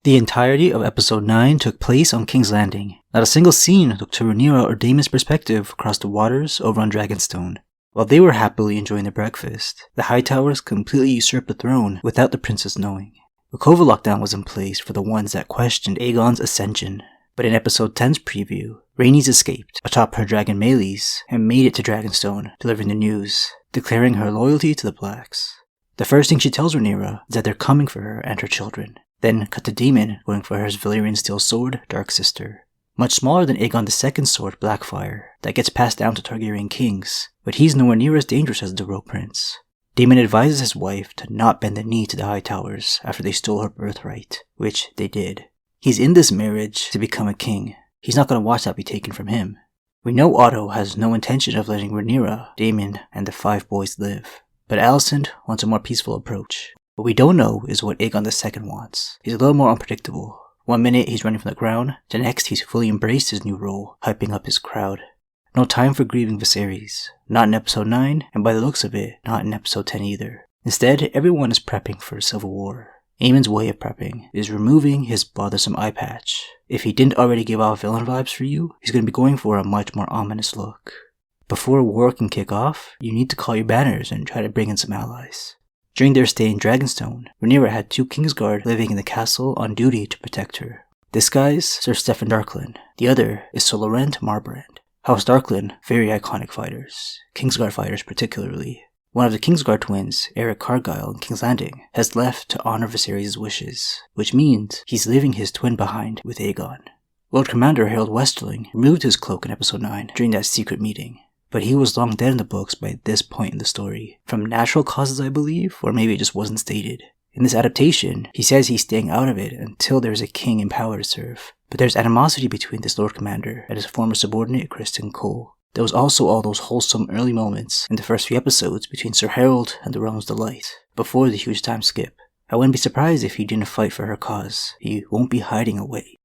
The entirety of episode 9 took place on King's Landing. Not a single scene looked to Rhaenyra or Daemon's perspective across the waters over on Dragonstone. While they were happily enjoying their breakfast, the Hightowers completely usurped the throne without the princess knowing. A COVID lockdown was in place for the ones that questioned Aegon's ascension. But in episode 10's preview, Rhaenys escaped atop her dragon Meleys and made it to Dragonstone, delivering the news, declaring her loyalty to the Blacks. The first thing she tells Rhaenyra is that they're coming for her and her children. Then cut to Daemon going for his Valyrian steel sword, Dark Sister. Much smaller than Aegon II's sword, Blackfire, that gets passed down to Targaryen kings, but he's nowhere near as dangerous as the Rogue Prince. Daemon advises his wife to not bend the knee to the Hightowers after they stole her birthright, which they did. He's in this marriage to become a king. He's not going to watch that be taken from him. We know Otto has no intention of letting Rhaenyra, Daemon, and the 5 boys live, but Alicent wants a more peaceful approach. What we don't know is what Aegon II wants. He's a little more unpredictable. One minute he's running from the crown, the next he's fully embraced his new role, hyping up his crowd. No time for grieving Viserys. Not in episode 9, and by the looks of it, not in episode 10 either. Instead, everyone is prepping for a civil war. Aemon's way of prepping is removing his bothersome eye patch. If he didn't already give off villain vibes for you, he's going to be going for a much more ominous look. Before a war can kick off, you need to call your banners and try to bring in some allies. During their stay in Dragonstone, Rhaenyra had 2 Kingsguard living in the castle on duty to protect her. This guy's Sir Steffon Darklyn, the other is Sir Laurent Marbrand. House Darklyn, very iconic fighters, Kingsguard fighters particularly. One of the Kingsguard twins, Eric Cargyle in King's Landing, has left to honor Viserys' wishes, which means he's leaving his twin behind with Aegon. Lord Commander Harold Westerling removed his cloak in episode 9 during that secret meeting. But he was long dead in the books by this point in the story. From natural causes, I believe, or maybe it just wasn't stated. In this adaptation, he says he's staying out of it until there's a king in power to serve. But there's animosity between this Lord Commander and his former subordinate, Criston Cole. There was also all those wholesome early moments in the first few episodes between Sir Harold and the Realm's Delight, before the huge time skip. I wouldn't be surprised if he didn't fight for her cause. He won't be hiding away.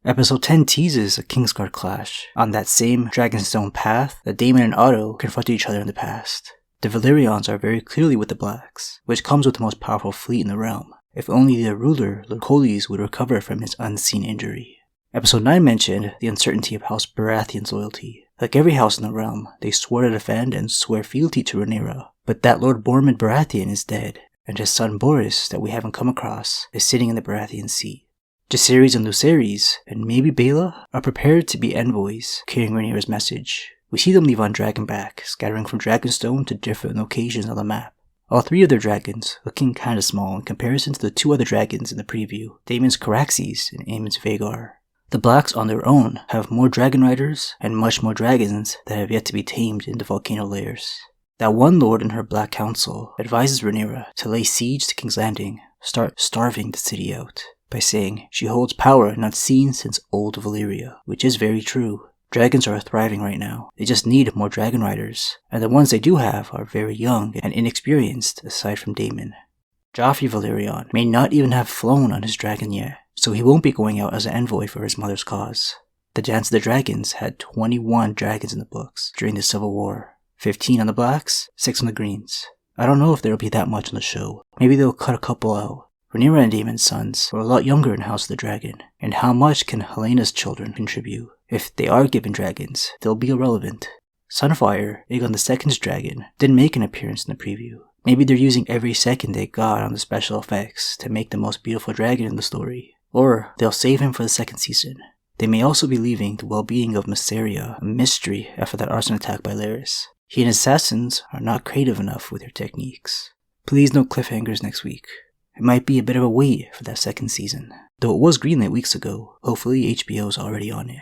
Episode 10 teases a Kingsguard clash on that same Dragonstone path that Daemon and Otto confronted each other in the past. The Valyrians are very clearly with the Blacks, which comes with the most powerful fleet in the realm. If only their ruler, Lord Corlys, would recover from his unseen injury. Episode 9 mentioned the uncertainty of House Baratheon's loyalty. Like every house in the realm, they swore to defend and swear fealty to Rhaenyra. But that Lord Bormund Baratheon is dead, and his son Boris, that we haven't come across, is sitting in the Baratheon seat. Jacaerys and Lucerys, and maybe Baela, are prepared to be envoys, carrying Rhaenyra's message. We see them leave on Dragonback, scattering from Dragonstone to different locations on the map. All 3 of their dragons looking kinda small in comparison to the 2 other dragons in the preview, Daemon's Caraxes and Aemon's Vhagar. The Blacks on their own have more dragon riders and much more dragons that have yet to be tamed in the volcano layers. That one lord in her Black Council advises Rhaenyra to lay siege to King's Landing, start starving the city out, by saying she holds power not seen since old Valyria, which is very true. Dragons are thriving right now. They just need more dragon riders, and the ones they do have are very young and inexperienced aside from Daemon. Joffrey Valerion may not even have flown on his dragon yet, so he won't be going out as an envoy for his mother's cause. The Dance of the Dragons had 21 dragons in the books during the Civil War. 15 on the Blacks, 6 on the Greens. I don't know if there'll be that much on the show. Maybe they'll cut a couple out. Rhaenyra and Daemon's sons were a lot younger in House of the Dragon, and how much can Helena's children contribute? If they are given dragons, they'll be irrelevant. Sunfire, Aegon II's dragon, didn't make an appearance in the preview. Maybe they're using every second they got on the special effects to make the most beautiful dragon in the story. Or they'll save him for the 2nd season. They may also be leaving the well-being of Mysaria a mystery after that arson attack by Larys. He and his assassins are not creative enough with their techniques. Please no cliffhangers next week. It might be a bit of a wait for that 2nd season. Though it was greenlit weeks ago, hopefully HBO's already on it.